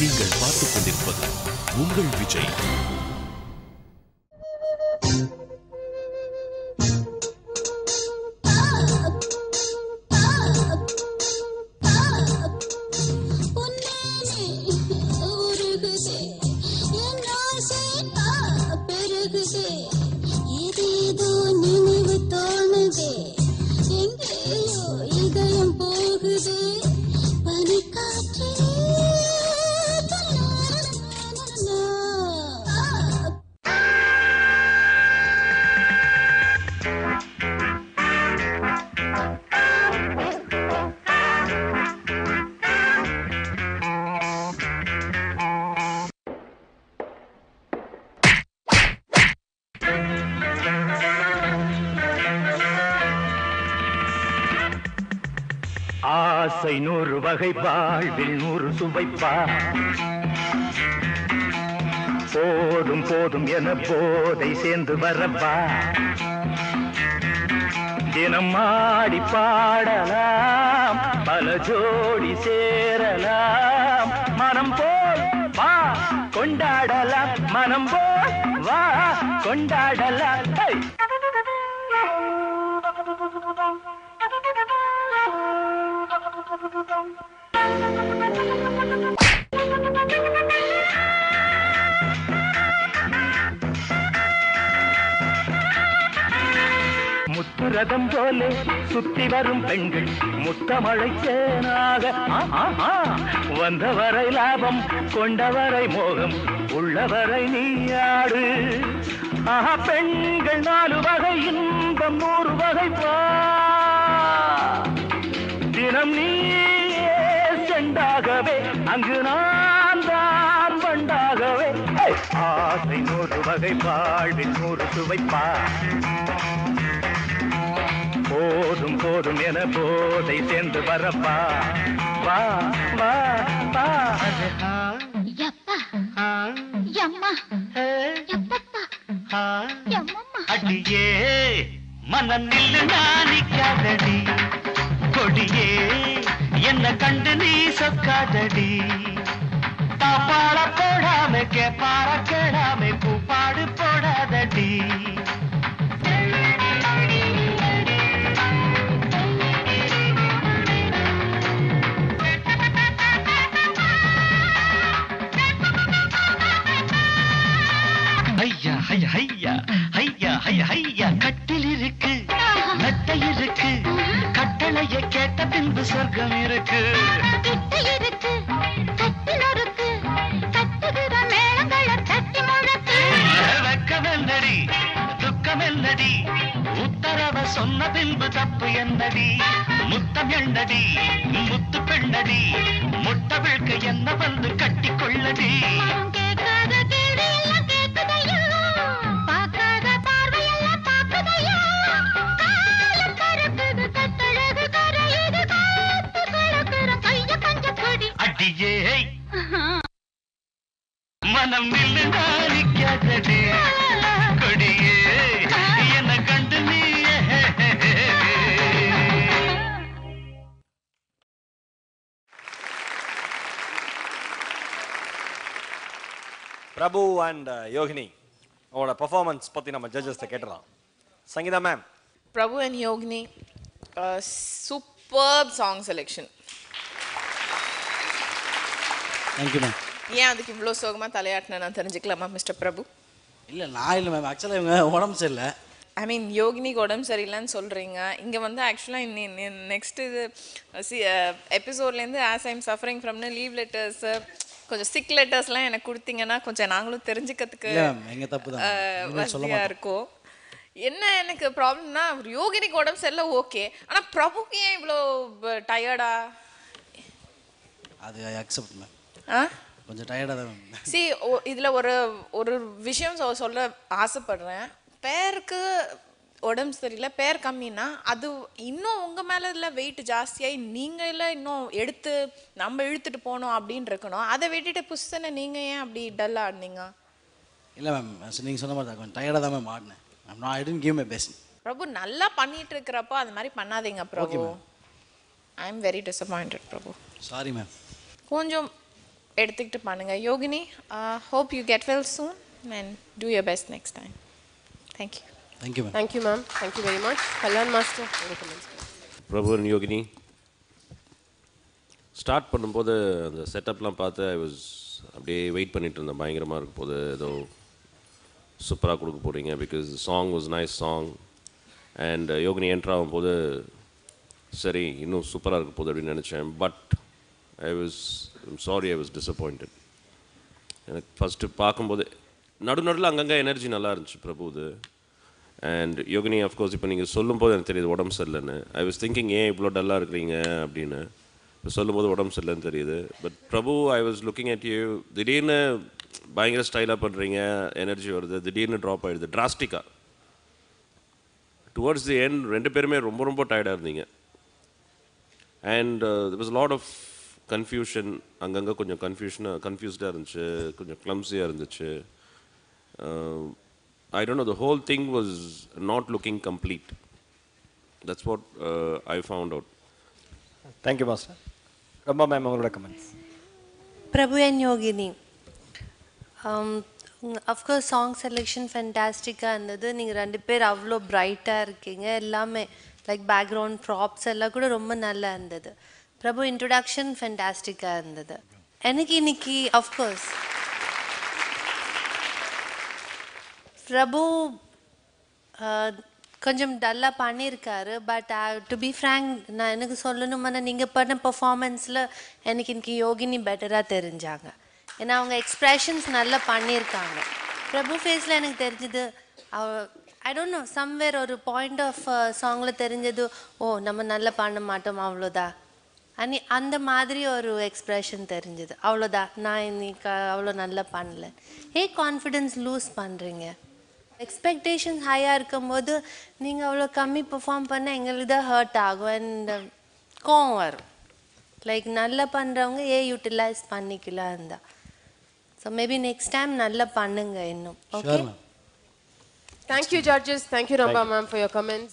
நீங்கள் பார்த்துக் கொண்டிருப்பது உங்கள் விஜய். ஆசை 100 வகை வாழ்வில் 100 சுவைப்பா. போதும் போதும் என போதை சேர்ந்து வரப்பா. தினம் ஆடி பாடலாம், பல ஜோடி சேரலாம். மனம் போல் வா கொண்டாடலாம், மனம் போல் வா கொண்டாடலாம். முத்துரதம் போலே சுத்தி வரும் பெண்கள் முத்தமழை தேனாக வந்தவரை லாபம், கொண்டவரை மோகம், உள்ளவரை நீயாடு. பெண்கள் 4 வகை இன்பம் 100 வகை பா. தினம் நீயே செண்டாகவே, அங்கு நான் தான் பண்டாகவே. ஆசை 100 வகை வாழ்வில் 100 சுவைப்பா. போதும் போதும் என போதை சேர்ந்து வரப்பா. வா வா வா. அடியே மனம் நில்லு நானிக்காதடி, கொடியே என்ன கண்டு நீ சொக்காதடி. தாப்பாட போடாம கேப்பார கேடாம பூப்பாடு போடாதடி. ஐயா ஐயா ஐயா ஐயா ஐயா ஐயா. கட்டில் இருக்கு, மெத்தை இருக்கு, கட்டளைய கேட்ட பின்பு சொர்க்கம் இருக்கு. வெக்கமெல்லடி துக்கமெல்லடி, உத்தரவ சொன்ன பின்பு தப்பு என்னடி. முத்தம் என்னடி முத்து பெண்ணடி, முட்ட விழ்க்க என்ன வந்து கட்டி கொள்ளடி. அடியே மனம் நில்லு நானிக்காதடி, கொடியே என்ன கண்டு நீ. பிரபு அண்ட் யோகினி அவங்களோட பெர்ஃபார்மன்ஸ் பற்றி நம்ம ஜட்ஜஸ்ட்டை கேட்டலாம். Sangeetha ma'am. Prabhu and Yogini, superb song selection. Thank you ma'am. ஏன் அதுக்கு இவ்வளோ சோகமாக தலையாட்டின நான் தெரிஞ்சுக்கலாமா மிஸ்டர் பிரபு? இல்லை நான் இல்லை மேம், ஆக்சுவலாக இவங்க உடம்பு சரியில்லை. ஐ மீன் யோகினிக்கு உடம்பு சரியில்லைன்னு சொல்கிறீங்க. இங்கே வந்து ஆக்சுவலாக நெக்ஸ்ட் இது எபிசோட்லேருந்து ஆஸ் ஐம் சஃபரிங் ஃப்ரம்னு லீவ் லெட்டர்ஸு, கொஞ்சம் சிக் லெட்டர்ஸ்லாம் எனக்கு கொடுத்தீங்கன்னா கொஞ்சம் நாங்களும் தெரிஞ்சுக்கிறதுக்கு வசதியாக இருக்கும். என்ன எனக்கு ப்ராப்ளம்னா, யோகினிக்கு உடம்பு சரியில்லை ஓகே, ஆனால் பிரபுக்கு ஏன் இவ்வளோ டயர்டா? அது அக்செப்ட் மேம். கொஞ்சம் டயர்டாக தான் மேம். சி இதில் ஒரு விஷயம் சொல்ல ஆசைப்படுறேன். பேருக்கு உடம்பு சரியில்லை, பேர் கம்மின்னா அது இன்னும் உங்கள் மேலே இல்லை வெயிட் ஜாஸ்தியாகி நீங்கள் இல்லை இன்னும் நம்ம இழுத்துட்டு போனோம் அப்படின்னு இருக்கணும். அதை விட்டுட்டு புதுசுன்னு நீங்கள் ஏன் அப்படி டல் ஆடினீங்க? இல்லை மேம், நீங்கள் சொன்ன மாதிரி தான் கொஞ்சம் டயர்டாக தான் மேம் ஆடினேன். I didn't give my best. Prabhu நல்லா பண்ணிட்டு இருக்கிறப்போ அது மாதிரி பண்ணாதீங்க Prabhu. I am very disappointed Prabhu. Sorry ma'am. கொஞ்சம் எடுத்துக்கிட்டு பண்ணுங்க. Yogini, hope you get well soon and do your best next time. Thank you. Thank you, ma'am. Thank you, ma'am. Thank you very much. Kalyan Master, your comments. Prabhu and Yogini start பண்ணும்போது அந்த செட்டப்லாம் பார்த்து I was அப்படியே wait பண்ணிட்டு இருந்தேன். பயங்கரமாக இருக்கும் போது ஏதோ சூப்பராக கொடுக்க போகிறீங்க. Because song was nice song. And Yogini entry ஆகும்போது சரி இன்னும் சூப்பராக இருக்க போகுது அப்படின்னு நினச்சேன். But I was disappointed. எனக்கு ஃபஸ்ட்டு பார்க்கும்போது நடுநடுவில் அங்கங்கே எனர்ஜி நல்லா இருந்துச்சு பிரபுது. அண்ட் யோகினி அஃப்கோர்ஸ் இப்போ நீங்கள் சொல்லும்போது எனக்கு தெரியுது உடம்பு சரியில்லைன்னு. ஐ வாஸ் திங்கிங் ஏன் இவ்வளோ டல்லாக இருக்கிறீங்க அப்படின்னு. இப்போ சொல்லும்போது உடம்பு சரியில்லைன்னு தெரியுது. But Prabhu I was looking at you. திடீர்னு பயங்கர ஸ்டைலாக பண்ணுறீங்க, எனர்ஜி வருது, திடீர்னு ட்ராப் ஆகிடுது ட்ராஸ்டிக்காக. டுவர்ட்ஸ் தி எண்ட் ரெண்டு பேருமே ரொம்ப ரொம்ப டயர்டாக இருந்தீங்க. And there was a lot of confusion. அங்கங்கே கொஞ்சம் கன்ஃபியூஸ்டாக இருந்துச்சு, கொஞ்சம் கிளம்ஸியாக இருந்துச்சு. I don't know, the whole thing was not looking complete. That's what I found out. Thank you, Master. Rama ma'am, உங்களோட comments. Prabhu and Yogini. Of course, song selection fantastic-ஆ இருந்தது. நீங்கள் ரெண்டு பேர் அவ்வளோ பிரைட்டாக இருக்கீங்க. எல்லாமே லைக் பேக்ரவுண்ட் ப்ராப்ஸ் எல்லாம் கூட ரொம்ப நல்லா இருந்தது. பிரபு இன்ட்ரொடக்ஷன் ஃபென்டாஸ்டிக்காக இருந்தது. எனக்கு இன்னைக்கு அஃப்கோர்ஸ் பிரபு கொஞ்சம் டல்லாக பண்ணியிருக்காரு. பட் டு பி ஃப்ரேங்க், நான் எனக்கு சொல்லணுமானா நீங்கள் பண்ண பர்ஃபார்மன்ஸில் எனக்கு இன்னைக்கு யோகினி பெட்டராக தெரிஞ்சாங்க. ஏன்னா அவங்க எக்ஸ்ப்ரெஷன்ஸ் நல்லா பண்ணியிருக்காங்க. பிரபு ஃபேஸில் எனக்கு தெரிஞ்சது ஐ டோன்ட் நோ, சம்வேர் ஒரு பாயிண்ட் ஆஃப் சாங்கில் தெரிஞ்சது நம்ம நல்லா பண்ண மாட்டோம் அவ்வளோதான் அந்த மாதிரி ஒரு எக்ஸ்ப்ரெஷன் தெரிஞ்சது. அவ்வளோதான், நான் இன்னைக்கு அவ்வளோ நல்லா பண்ணல. கான்ஃபிடென்ஸ் லூஸ் பண்ணுறீங்க. எக்ஸ்பெக்டேஷன்ஸ் ஹையாக இருக்கும்போது நீங்கள் அவ்வளோ கம்மி பெர்ஃபார்ம் பண்ண எங்களுக்கு தான் ஹர்ட் ஆகும் அண்ட் கோவம் வரும். லைக் நல்லா பண்ணுறவங்க யூட்டிலைஸ் பண்ணிக்கலாம் இருந்தால். ஸோ மேபி நெக்ஸ்ட் டைம் நல்லா பண்ணுங்க இன்னும். Okay, Thank you, judges. Thank you, Ramba ma'am, for your comments.